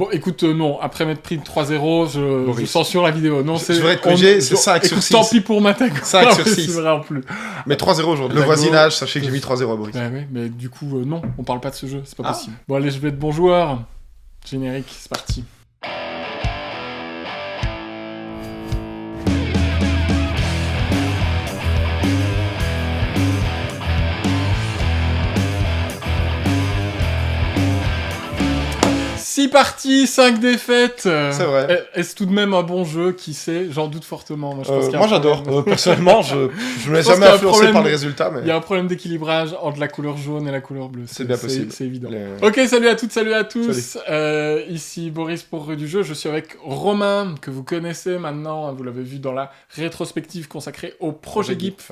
Bon, écoute, non, après m'être pris 3-0, je censure la vidéo. Non, je voudrais te corriger, c'est 5 sur 6. Tant pis pour Matago. 5 sur 6. C'est vrai en plus. Mais 3-0 aujourd'hui. Le voisinage, sachez que j'ai mis 3-0 à Boris. Bah oui, mais du coup, non, on parle pas de ce jeu, c'est pas possible. Bon, allez, je vais être bon joueur. Générique, c'est parti. Parties, 5 défaites. C'est vrai. Est-ce tout de même un bon jeu? Qui sait? J'en doute fortement. Moi, j'adore. Personnellement, je ne l'ai jamais influencé par les résultats. Mais... Il y a un problème d'équilibrage entre la couleur jaune et la couleur bleue. C'est bien possible. C'est évident. Ok, salut à toutes, salut à tous. Ici Boris pour Rue du Jeu. Je suis avec Romain, que vous connaissez maintenant. Vous l'avez vu dans la rétrospective consacrée au projet GIF.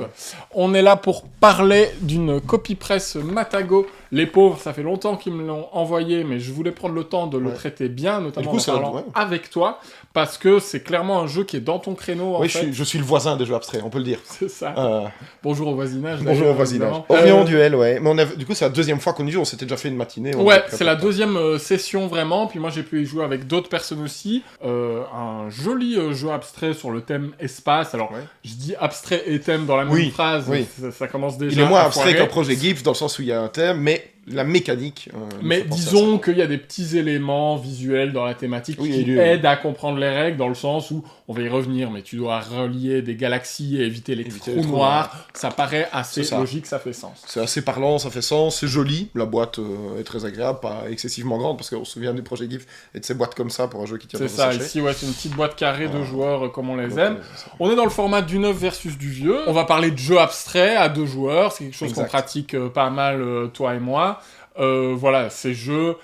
On est là pour parler d'une copie presse Matago. Les pauvres, ça fait longtemps qu'ils me l'ont envoyé, mais je voulais prendre le temps de le traiter bien, notamment en parlant avec toi, parce que c'est clairement un jeu qui est dans ton créneau. Oui, je suis le voisin des jeux abstraits, on peut le dire. C'est ça. Bonjour au voisinage. Bonjour au voisinage. Orion Duel, ouais. Mais du coup, c'est la deuxième fois qu'on y joue, on s'était déjà fait une matinée. Ouais, c'est la deuxième session vraiment, puis moi j'ai pu y jouer avec d'autres personnes aussi. Un joli jeu abstrait sur le thème espace. Alors, je dis abstrait et thème dans la même phrase, ça commence déjà. Il est moins abstrait qu'un projet GIF, dans le sens où il y a un thème, mais la mécanique. Mais disons qu'il y a des petits éléments visuels dans la thématique qui aident à comprendre les règles, dans le sens où, on va y revenir, mais tu dois relier des galaxies et éviter les trous noirs. Ça paraît assez logique, ça fait sens. C'est assez parlant, ça fait sens, c'est joli. La boîte est très agréable, pas excessivement grande, parce qu'on se souvient du projet GIF et de ces boîtes comme ça pour un jeu qui tient dans un sachet. C'est ça, ici, c'est une petite boîte carrée de joueurs comme on les aime. On est dans le format du neuf versus du vieux. On va parler de jeux abstraits à 2 joueurs, c'est quelque chose qu'on pratique pas mal, toi et moi. Voilà, ces jeux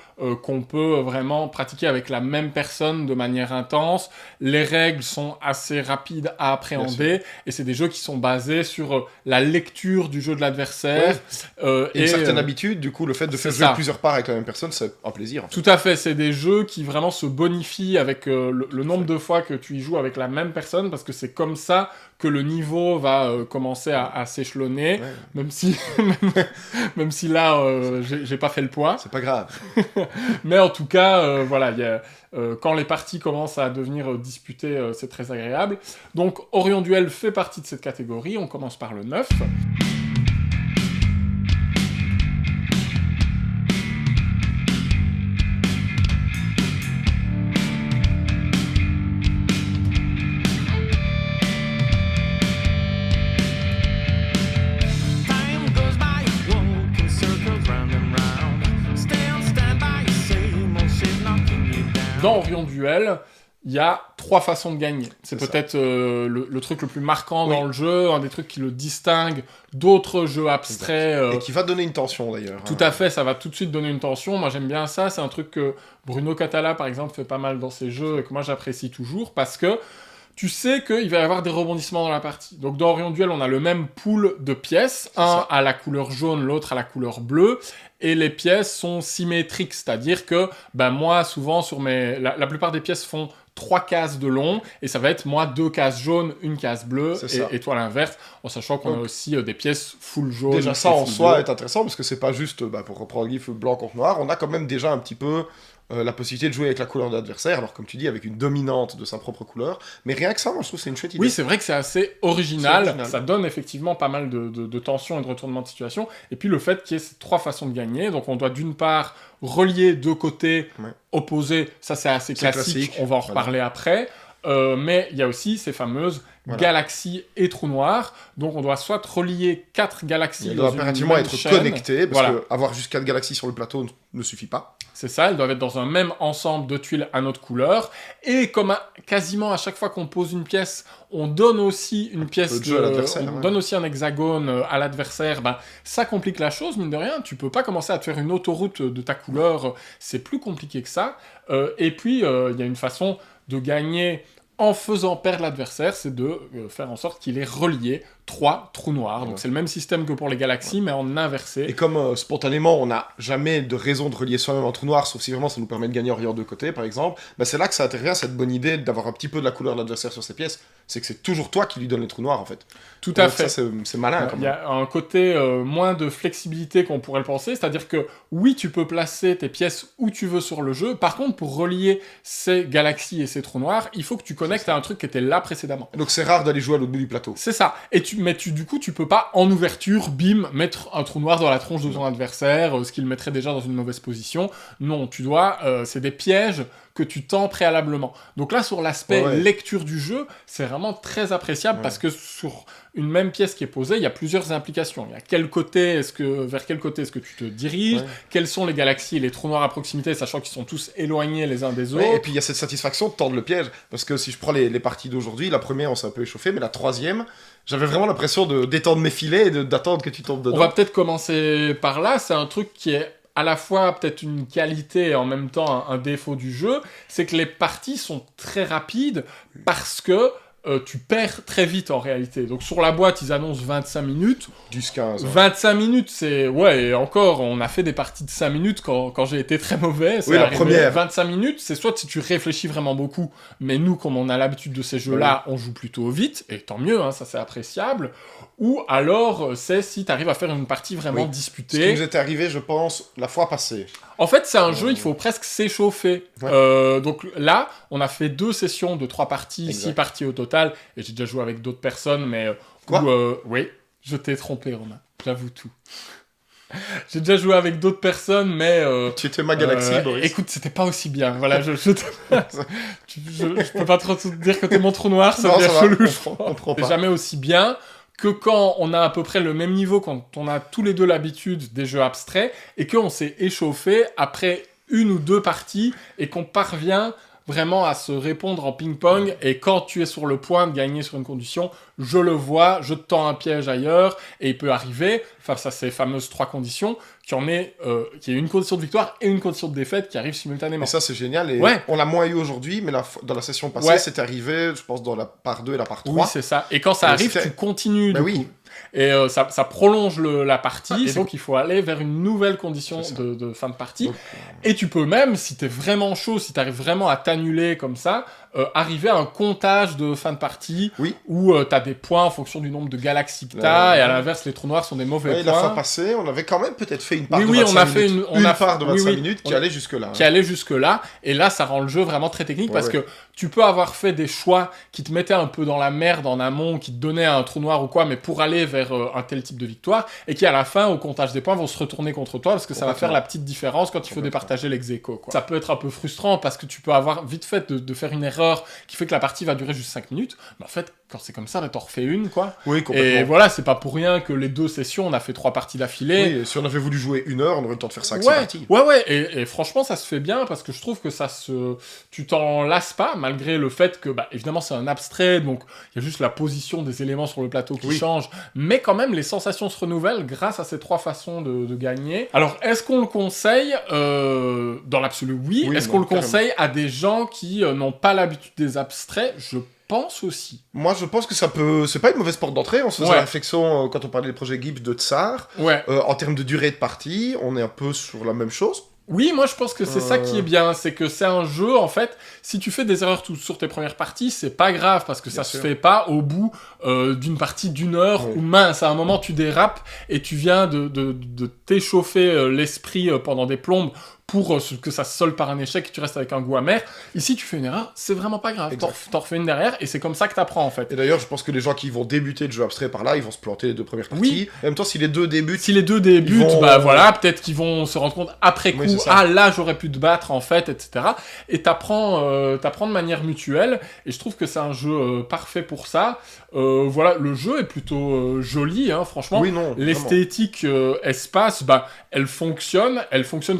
qu'on peut vraiment pratiquer avec la même personne de manière intense. Les règles sont assez rapides à appréhender et c'est des jeux qui sont basés sur la lecture du jeu de l'adversaire. Et une certaine habitude, du coup, le fait de faire jouer plusieurs parts avec la même personne, c'est un plaisir. En fait. Tout à fait, c'est des jeux qui vraiment se bonifient avec le nombre de fois que tu y joues avec la même personne, parce que c'est comme ça que le niveau va commencer à s'échelonner, même si là, j'ai pas fait le poids. C'est pas grave. Mais en tout cas, voilà, quand les parties commencent à devenir disputées, c'est très agréable. Donc, Orion Duel fait partie de cette catégorie. On commence par le 9. Dans Orion Duel, il y a 3 façons de gagner. C'est peut-être le truc le plus marquant dans le jeu, un des trucs qui le distingue d'autres jeux abstraits. Et qui va donner une tension d'ailleurs. Tout à fait, ça va tout de suite donner une tension. Moi j'aime bien ça, c'est un truc que Bruno Catala par exemple fait pas mal dans ses jeux et que moi j'apprécie toujours parce que tu sais qu'il va y avoir des rebondissements dans la partie. Donc dans Orion Duel, on a le même pool de pièces, un à la couleur jaune, l'autre à la couleur bleue, et les pièces sont symétriques, c'est-à-dire que moi souvent sur la plupart des pièces font 3 cases de long, et ça va être moi 2 cases jaunes, 1 case bleue, et toi l'inverse, en sachant qu'on a aussi des pièces full jaune. Déjà ça en soi est intéressant, parce que c'est pas juste, pour reprendre le GIF blanc contre noir, on a quand même déjà un petit peu la possibilité de jouer avec la couleur de l'adversaire, alors comme tu dis, avec une dominante de sa propre couleur, mais rien que ça, moi je trouve que c'est une chouette idée. Oui, c'est vrai que c'est assez original, ça donne effectivement pas mal de tension et de retournement de situation, et puis le fait qu'il y ait ces 3 façons de gagner, donc on doit d'une part relier 2 côtés opposés, ça c'est assez classique, on va en reparler après, mais il y a aussi ces fameuses galaxies et trous noirs, donc on doit soit relier 4 galaxies elles doivent impérativement être connectées, parce que avoir juste 4 galaxies sur le plateau ne suffit pas. C'est ça, elles doivent être dans un même ensemble de tuiles à notre couleur, et comme quasiment à chaque fois qu'on pose une pièce, on donne aussi une pièce donne aussi un hexagone à l'adversaire, ça complique la chose, mine de rien, tu peux pas commencer à te faire une autoroute de ta couleur, c'est plus compliqué que ça, et puis il y a une façon de gagner en faisant perdre l'adversaire, c'est de faire en sorte qu'il ait relié 3 trous noirs. Donc c'est le même système que pour les galaxies, mais en inversé. Et comme spontanément, on n'a jamais de raison de relier soi-même un trou noir, sauf si vraiment ça nous permet de gagner en reliant deux côtés, par exemple, bah c'est là que ça intervient, cette bonne idée d'avoir un petit peu de la couleur de l'adversaire sur ses pièces. C'est que c'est toujours toi qui lui donne les trous noirs, en fait. Tout à fait. Ça, c'est malin. Il y a un côté moins de flexibilité qu'on pourrait le penser, c'est-à-dire que oui, tu peux placer tes pièces où tu veux sur le jeu. Par contre, pour relier ces galaxies et ces trous noirs, il faut que tu connectes à un truc qui était là précédemment. Donc c'est rare d'aller jouer à l'autre bout du plateau. C'est ça. Et du coup, tu peux pas, en ouverture, bim, mettre un trou noir dans la tronche de ton adversaire, ce qui le mettrait déjà dans une mauvaise position. Non, tu dois... c'est des pièges que tu tends préalablement. Donc là, sur l'aspect lecture du jeu, c'est vraiment très appréciable parce que sur une même pièce qui est posée, il y a plusieurs implications. Il y a vers quel côté est-ce que tu te diriges, quelles sont les galaxies et les trous noirs à proximité, sachant qu'ils sont tous éloignés les uns des autres. Et puis il y a cette satisfaction de tendre le piège, parce que si je prends les parties d'aujourd'hui, la première on s'est un peu échauffé, mais la troisième, j'avais vraiment l'impression de d'étendre mes filets et d'attendre que tu tombes dedans. On va peut-être commencer par là, c'est un truc qui est à la fois peut-être une qualité et en même temps un défaut du jeu, c'est que les parties sont très rapides parce que tu perds très vite en réalité. Donc sur la boîte, ils annoncent 25 minutes. 10-15. 25 minutes, c'est... Ouais, et encore, on a fait des parties de 5 minutes quand j'ai été très mauvais. Oui, la première. 25 minutes, c'est soit si tu réfléchis vraiment beaucoup, mais nous, comme on a l'habitude de ces jeux-là, on joue plutôt vite, et tant mieux, hein, ça c'est appréciable. Ou alors, c'est si tu arrives à faire une partie vraiment disputée. Ce qui nous était arrivé, je pense, la fois passée. En fait, c'est un jeu, il faut presque s'échauffer. Donc là, on a fait 2 sessions de 3 parties, 6 parties au total, et j'ai déjà joué avec d'autres personnes, mais... oui, je t'ai trompé, Romain. J'avoue tout. J'ai déjà joué avec d'autres personnes, mais... tu étais ma galaxie, Boris. Écoute, c'était pas aussi bien. Voilà, je peux pas trop te dire que t'es mon trou noir, ça devient chelou, je crois. C'est jamais aussi bien que quand on a à peu près le même niveau, quand on a tous les deux l'habitude des jeux abstraits, et qu'on s'est échauffé après 1 ou 2 parties, et qu'on parvient vraiment à se répondre en ping-pong, et quand tu es sur le point de gagner sur une condition, je le vois, je te tends un piège ailleurs, et il peut arriver, face à ces fameuses 3 conditions, qu'il y ait une condition de victoire et une condition de défaite qui arrivent simultanément. Et ça, c'est génial, et on l'a moins eu aujourd'hui, mais dans la session passée, c'est arrivé, je pense, dans la part 2 et la part 3. Oui, c'est ça. Et quand ça arrive, tu continues, du coup. Et ça prolonge la partie, et donc il faut aller vers une nouvelle condition de fin de partie. Donc, et tu peux même, si t'es vraiment chaud, si t'arrives vraiment à t'annuler comme ça, arriver à un comptage de fin de partie, où t'as des points en fonction du nombre de galaxies que t'as, et à l'inverse, les trous noirs sont des mauvais points. La fois passée, on avait quand même peut-être fait une part de 25 minutes. On a fait part de 25 minutes qui allait jusque-là. Qui allait jusque-là, et là, ça rend le jeu vraiment très technique, parce que tu peux avoir fait des choix qui te mettaient un peu dans la merde en amont, qui te donnaient un trou noir ou quoi, mais pour aller vers un tel type de victoire, et qui à la fin, au comptage des points, vont se retourner contre toi, parce que ça va faire la petite différence quand il faut départager l'ex-aequo, quoi. Ça peut être un peu frustrant, parce que tu peux avoir vite fait de faire une erreur qui fait que la partie va durer juste 5 minutes, mais en fait, quand c'est comme ça, t'en refais une, quoi. Oui, complètement. Et voilà, c'est pas pour rien que les 2 sessions, on a fait 3 parties d'affilée. Oui, et si on avait voulu jouer 1 heure, on aurait eu le temps de faire 5-6 parties. Ouais, et franchement, ça se fait bien, parce que je trouve que tu t'en lasses pas, malgré le fait que, évidemment, c'est un abstrait, donc il y a juste la position des éléments sur le plateau qui change, mais quand même, les sensations se renouvellent grâce à ces 3 façons de gagner. Alors, est-ce qu'on le conseille dans l'absolu, oui. Est-ce qu'on le conseille à des gens qui n'ont pas l'habitude des abstraits? Je pense aussi. Moi, je pense que ça peut... C'est pas une mauvaise porte d'entrée. On se faisait la réflexion quand on parlait des projets Gibbs de Tsar. En termes de durée de partie, on est un peu sur la même chose. Oui, moi je pense que c'est ça qui est bien, c'est que c'est un jeu, en fait, si tu fais des erreurs sur tes premières parties, c'est pas grave, parce que ça se fait pas au bout d'une partie d'1 heure, où mince, à un moment tu dérapes, et tu viens de t'échauffer l'esprit pendant des plombes, pour que ça se solde par un échec et tu restes avec un goût amer. Ici, tu fais une erreur, c'est vraiment pas grave. T'en refais une derrière, et c'est comme ça que t'apprends, en fait. Et d'ailleurs, je pense que les gens qui vont débuter le jeu abstrait par là, ils vont se planter les 2 premières parties. Oui. En même temps, si les 2 débutent... voilà, peut-être qu'ils vont se rendre compte après coup, là, j'aurais pu te battre, en fait, etc. Et t'apprends de manière mutuelle, et je trouve que c'est un jeu parfait pour ça. Voilà, le jeu est plutôt joli, hein, franchement. Oui, non, l'esthétique espace, elle fonctionne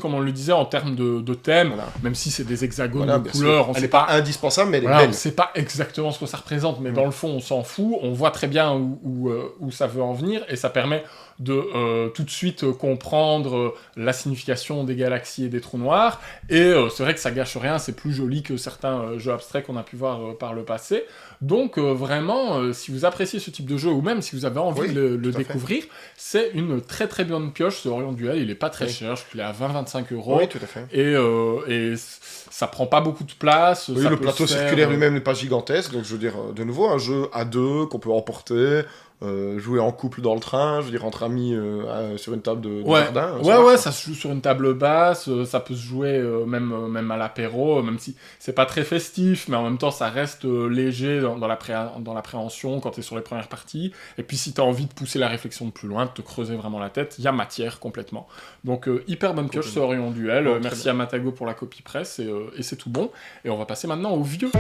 comme on le disait en termes de thème, Voilà. même si c'est des hexagones Voilà, de bien couleurs, sûr. on Elle sait n'est pas indispensable, mais elle est voilà, on belle. sait pas exactement ce que ça représente, mais dans le fond, on s'en fout. On voit très bien où ça veut en venir, et ça permet de tout de suite comprendre la signification des galaxies et des trous noirs. Et c'est vrai que ça gâche rien, c'est plus joli que certains jeux abstraits qu'on a pu voir par le passé. Donc vraiment, si vous appréciez ce type de jeu, ou même si vous avez envie Oui, de le tout à fait. découvrir, c'est une très très bonne pioche, ce Orion Duel. Il est pas très Oui. cher, je crois qu'il est à 20-25 €. Oui, tout à fait. Et ça prend pas beaucoup de place. Oui, ça le peut plateau se faire, circulaire lui-même n'est pas gigantesque, donc je veux dire, de nouveau, un jeu à deux qu'on peut emporter, jouer en couple dans le train, je veux dire, entre amis sur une table de Ouais, jardin. ouais, marche, hein. ça se joue sur une table basse, ça peut se jouer même à l'apéro, même si c'est pas très festif, mais en même temps ça reste léger dans l'appréhension quand t'es sur les premières parties. Et puis si t'as envie de pousser la réflexion de plus loin, de te creuser vraiment la tête, il y a matière complètement. Donc hyper bonne pioche ce Orion Duel. Bon, très Merci bien. à Matago pour la copie presse et c'est tout bon. Et on va passer maintenant au vieux.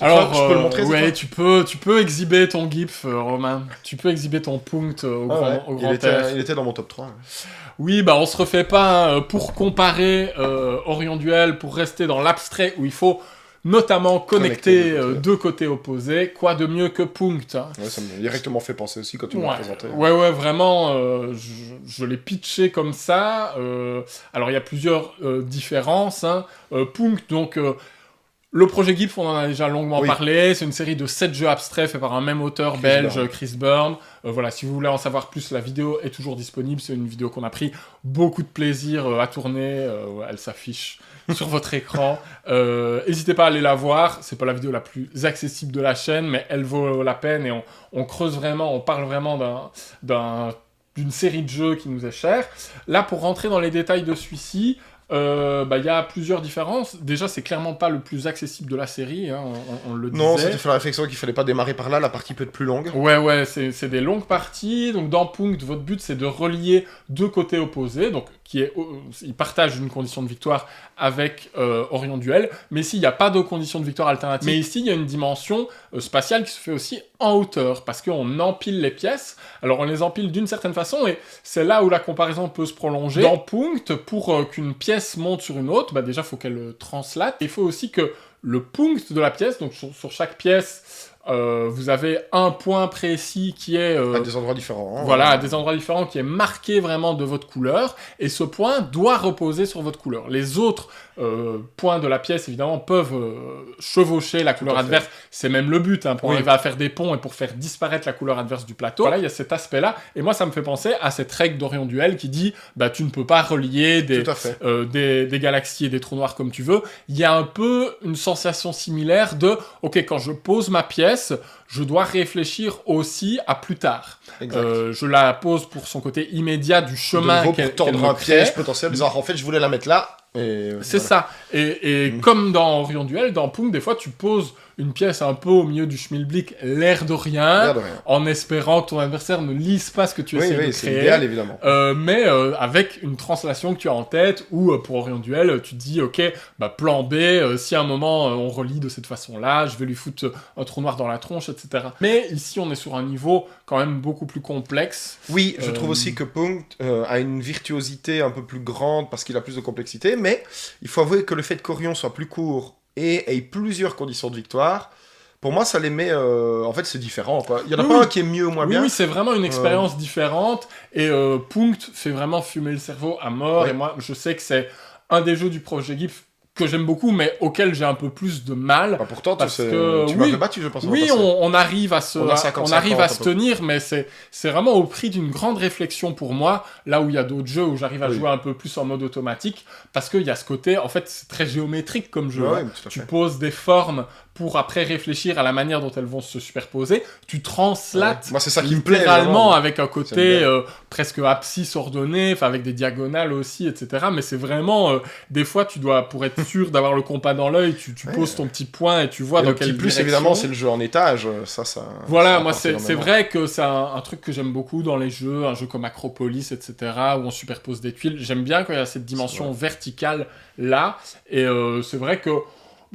Alors, je peux le montrer, c'est ouais, toi tu peux exhiber ton GIF, Romain. Tu peux exhiber ton punkt au Ah ouais, grand il air. était dans mon top 3. Ouais. Oui, bah on se refait pas, hein, pour comparer Orion Duel, pour rester dans l'abstrait où il faut notamment connecter Connecter deux côtés opposés. Quoi de mieux que punkt, hein. Ouais, ça m'a directement fait penser aussi quand tu me l'as présenté. Ouais, vraiment, je l'ai pitché comme ça. Alors, il y a plusieurs différences, hein. Punkt, donc, le projet GIF, on en a déjà longuement parlé. C'est une série de 7 jeux abstraits faits par un même auteur belge, Chris Byrne. Voilà, si vous voulez en savoir plus, la vidéo est toujours disponible. C'est une vidéo qu'on a pris beaucoup de plaisir à tourner. Elle s'affiche sur votre écran. N'hésitez pas à aller la voir. C'est pas la vidéo la plus accessible de la chaîne, mais elle vaut la peine et on creuse vraiment, on parle vraiment d'une série de jeux qui nous est chère. Là, pour rentrer dans les détails de celui-ci, y a plusieurs différences. Déjà, c'est clairement pas le plus accessible de la série, hein, on le disait. Non, c'était fait la réflexion qu'il fallait pas démarrer par là, la partie peut être plus longue. Ouais, c'est des longues parties. Donc dans Punkt, votre but c'est de relier deux côtés opposés, donc ils partagent une condition de victoire avec Orion Duel, mais ici il n'y a pas de condition de victoire alternative. Mais ici il y a une dimension spatiale qui se fait aussi en hauteur, parce qu'on empile les pièces. Alors on les empile d'une certaine façon, et c'est là où la comparaison peut se prolonger. Dans Punkt, pour qu'une pièce monte sur une autre, déjà il faut qu'elle translate. Il faut aussi que le punkt de la pièce, donc sur chaque pièce, vous avez un point précis qui est... à des endroits différents. Hein, voilà, à des endroits différents, qui est marqué vraiment de votre couleur, et ce point doit reposer sur votre couleur. Les autres points de la pièce, évidemment, peuvent chevaucher la couleur adverse. C'est même le but, hein, pour arriver à faire des ponts et pour faire disparaître la couleur adverse du plateau. Voilà, il y a cet aspect-là, et moi ça me fait penser à cette règle d'Orion Duel qui dit, tu ne peux pas relier des galaxies et des trous noirs comme tu veux. Il y a un peu une sensation similaire de, ok, quand je pose ma pièce, je dois réfléchir aussi à plus tard. Je la pose pour son côté immédiat du chemin qu'elle tendre un piège potentiel, en disant en fait je voulais la mettre là. C'est ça. Et comme dans Orion Duel, dans Punkt, des fois tu poses une pièce un peu au milieu du schmilblick, l'air de rien, en espérant que ton adversaire ne lise pas ce que tu essaies de créer. C'est idéal, évidemment. Mais avec une translation que tu as en tête, ou pour Orion Duel, tu te dis, ok, plan B, si à un moment on relie de cette façon-là, je vais lui foutre un trou noir dans la tronche, etc. Mais ici, on est sur un niveau quand même beaucoup plus complexe. Oui, je trouve aussi que Punkt a une virtuosité un peu plus grande parce qu'il a plus de complexité, mais il faut avouer que le fait qu'Orion soit plus court et ait plusieurs conditions de victoire, pour moi, ça les met... en fait, c'est différent, quoi. Il n'y en a pas un qui est mieux ou moins bien. Oui, c'est vraiment une expérience différente. Et Punkt fait vraiment fumer le cerveau à mort. Et moi, je sais que c'est un des jeux du projet GIF que j'aime beaucoup, mais auquel j'ai un peu plus de mal. Pourtant, parce que, tu m'avais battu, je pense. Oui, on arrive à se, se tenir, mais c'est vraiment au prix d'une grande réflexion pour moi, là où il y a d'autres jeux où j'arrive à jouer un peu plus en mode automatique, parce qu'il y a ce côté, en fait, c'est très géométrique comme jeu. Tu poses des formes pour après réfléchir à la manière dont elles vont se superposer. Tu translates moi, c'est ça qui me plaît, littéralement avec un côté presque abscisse ordonné, avec des diagonales aussi, etc. Mais c'est vraiment, des fois, tu dois, pour être sûr d'avoir le compas dans l'œil, tu poses ton petit point et tu vois dans quelle direction. Plus, évidemment, c'est le jeu en étage. Ça voilà, moi, c'est vrai que c'est un truc que j'aime beaucoup dans les jeux, un jeu comme Acropolis, etc., où on superpose des tuiles. J'aime bien quand il y a cette dimension verticale là, et c'est vrai que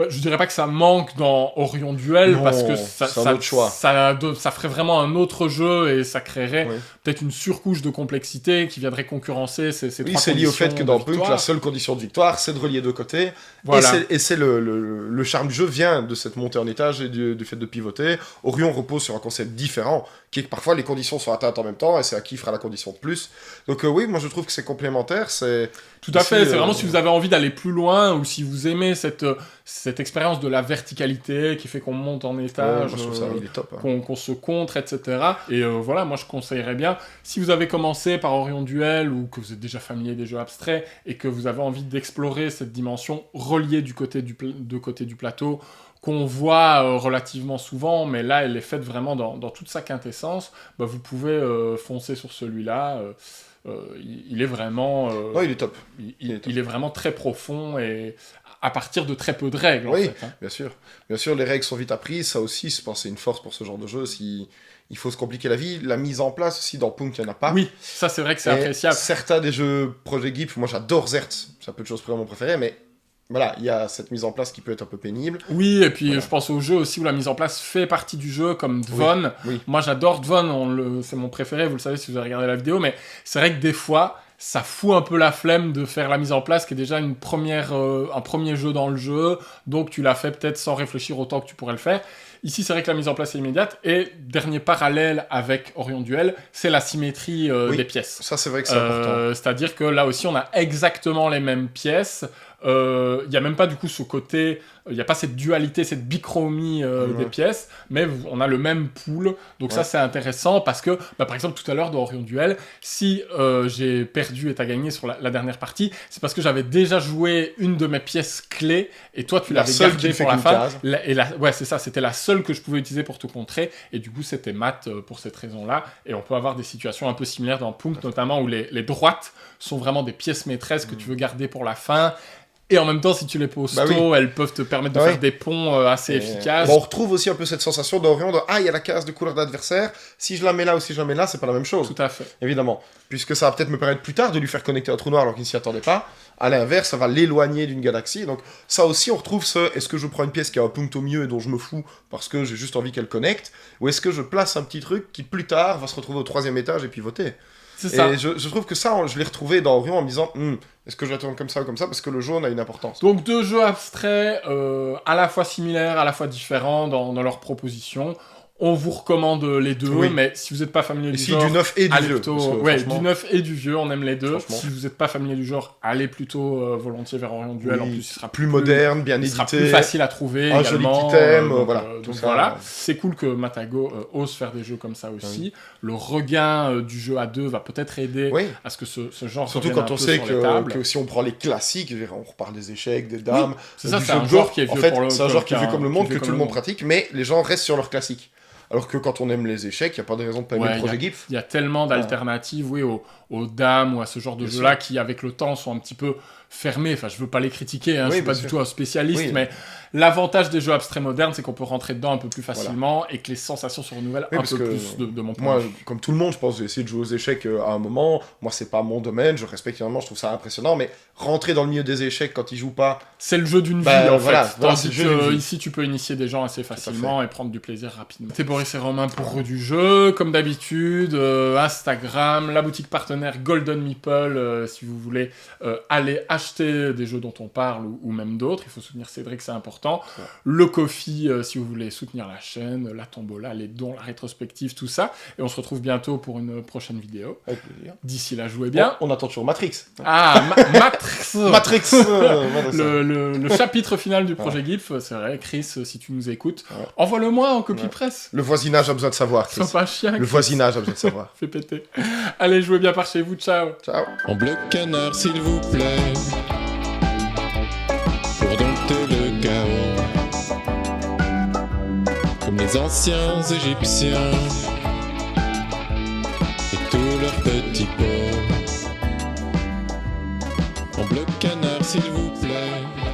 je dirais pas que ça manque dans Orion Duel, Non, parce que c'est un autre choix. ça ferait vraiment un autre jeu et ça créerait Oui. peut-être une surcouche de complexité qui viendrait concurrencer ces Oui, trois c'est lié au fait que conditions dans de Punk, victoire. la seule condition de victoire, c'est de relier deux côtés. Voilà. Et c'est le charme du jeu vient de cette montée en étage et du fait de pivoter. Orion repose sur un concept différent, qui est que parfois les conditions sont atteintes en même temps, et c'est à qui fera la condition de plus. Donc oui, moi je trouve que c'est complémentaire, c'est... Tout à fait, Ici, c'est vraiment si vous avez envie d'aller plus loin ou si vous aimez cette expérience de la verticalité qui fait qu'on monte en Ouais, étage, moi, je trouve ça, il est top. Hein. qu'on se contre, etc. Et voilà, moi je conseillerais bien, si vous avez commencé par Orion Duel ou que vous êtes déjà familier des jeux abstraits et que vous avez envie d'explorer cette dimension reliée du côté du plateau, qu'on voit relativement souvent, mais là elle est faite vraiment dans toute sa quintessence, bah, vous pouvez foncer sur celui-là. Il est vraiment... Ouais, il est top. il est vraiment très profond et à partir de très peu de règles, Oui. en fait. Hein. Bien sûr. Bien sûr, les règles sont vite apprises, ça aussi, je pense, c'est une force pour ce genre de jeu. Si il faut se compliquer la vie, la mise en place aussi dans Punk, il n'y en a pas. Oui, ça c'est vrai que c'est Et appréciable. Certains des jeux Project Giff, moi j'adore Zert, c'est un peu de choses vraiment mon préféré, mais voilà, il y a cette mise en place qui peut être un peu pénible. Oui, et puis Voilà. je pense aux jeux aussi où la mise en place fait partie du jeu, comme Dvon. Oui. Moi j'adore Dvon, c'est mon préféré, vous le savez si vous avez regardé la vidéo, mais c'est vrai que des fois, ça fout un peu la flemme de faire la mise en place, qui est déjà un premier jeu dans le jeu, donc tu l'as fait peut-être sans réfléchir autant que tu pourrais le faire. Ici, c'est vrai que la mise en place est immédiate, et dernier parallèle avec Orion Duel, c'est la symétrie Oui. des pièces. Ça, c'est vrai que c'est important. C'est-à-dire que là aussi, on a exactement les mêmes pièces. Il n'y a même pas du coup ce côté, il n'y a pas cette dualité, cette bichromie des pièces, mais on a le même pool. Donc ça, c'est intéressant parce que, par exemple, tout à l'heure dans Orion Duel, si j'ai perdu et t'as gagné sur la dernière partie, c'est parce que j'avais déjà joué une de mes pièces clés et toi, tu La l'avais seule gardée qui fait pour la qu'une fin. case. Ouais, c'est ça, c'était la seule que je pouvais utiliser pour te contrer. Et du coup, c'était mat pour cette raison-là. Et on peut avoir des situations un peu similaires dans Punk, notamment où les droites sont vraiment des pièces maîtresses que tu veux garder pour la fin. Et en même temps, si tu les poses tôt, elles peuvent te permettre de faire des ponts assez efficaces. Bon, on retrouve aussi un peu cette sensation d'Orion de « Ah, il y a la case de couleur d'adversaire, si je la mets là ou si je la mets là, c'est pas la même chose. » Tout à fait. Évidemment. Puisque ça va peut-être me permettre plus tard de lui faire connecter un trou noir alors qu'il ne s'y attendait pas. À l'inverse, ça va l'éloigner d'une galaxie. Donc ça aussi, on retrouve ce « Est-ce que je prends une pièce qui a un punct au milieu et dont je me fous parce que j'ai juste envie qu'elle connecte ?» Ou est-ce que je place un petit truc qui plus tard va se retrouver au 3e étage et pivoter ? C'est ça. Et je trouve que ça, je l'ai retrouvé dans Orion en me disant est-ce que je la tourne comme ça ou comme ça, parce que le jaune a une importance. Donc deux jeux abstraits, à la fois similaires, à la fois différents dans leurs propositions. On vous recommande les deux, mais si vous n'êtes pas familier du genre... du neuf et du allez vieux. plutôt, du neuf et du vieux, on aime les deux. Franchement. Si vous n'êtes pas familier du genre, allez plutôt volontiers vers Orion Duel. En plus, il sera plus moderne, bien il sera édité. plus facile à trouver un également. joli petit thème, Donc voilà. C'est cool que Matago ose faire des jeux comme ça aussi. Oui. Le regain du jeu à deux va peut-être aider à ce que ce genre surtout revienne quand un on peu sait sur les tables. que si on prend les classiques, je veux dire, on reparle des échecs, des dames, c'est ça, du c'est jeu un de genre go. qui est vieux en fait, pour le c'est un genre qui est comme vu comme le monde, que qui est tout le monde pratique, mais les gens restent sur leurs classiques. Alors que quand on aime les échecs, il n'y a pas de raison de pas aimer le projet GIF. Il y a tellement d'alternatives aux dames ou à ce genre de jeux-là qui, avec le temps, sont un petit peu fermés. Enfin, je veux pas les critiquer, je suis pas du tout un spécialiste, mais l'avantage des jeux abstraits modernes, c'est qu'on peut rentrer dedans un peu plus facilement et que les sensations se renouvellent un peu plus de mon point de vue. Moi, comme tout le monde, je pense, j'ai essayé de jouer aux échecs à un moment. Moi, c'est pas mon domaine, je respecte énormément, je trouve ça impressionnant, mais rentrer dans le milieu des échecs quand ils jouent pas... C'est le jeu d'une vie, en fait. Tandis que ici, tu peux initier des gens assez facilement et prendre du plaisir rapidement. C'est Boris et Romain pour du jeu, comme d'habitude, Instagram, la boutique partenaire Golden Meeple, si vous voulez aller acheter des jeux dont on parle ou même d'autres. Il faut soutenir Cédric, c'est important. Ouais. Le Ko-fi, si vous voulez soutenir la chaîne, la tombola, les dons, la rétrospective, tout ça. Et on se retrouve bientôt pour une prochaine vidéo. Avec plaisir. D'ici là, jouez bien. Bon, on attend toujours Matrix. Ah, Matrix Matrix le chapitre final du projet GIF, c'est vrai. Chris, si tu nous écoutes, envoie-le-moi en copie presse. Le voisinage a besoin de savoir, Chris. Sois pas chien, Chris. Le voisinage a besoin de savoir. Fais péter. Allez, jouez bien par chez vous. Ciao. Ciao. En bloc canard, s'il vous plaît. Pour dompter le chaos. Comme les anciens Égyptiens. Et tous leurs petits pots. En bloc canard, s'il vous plaît.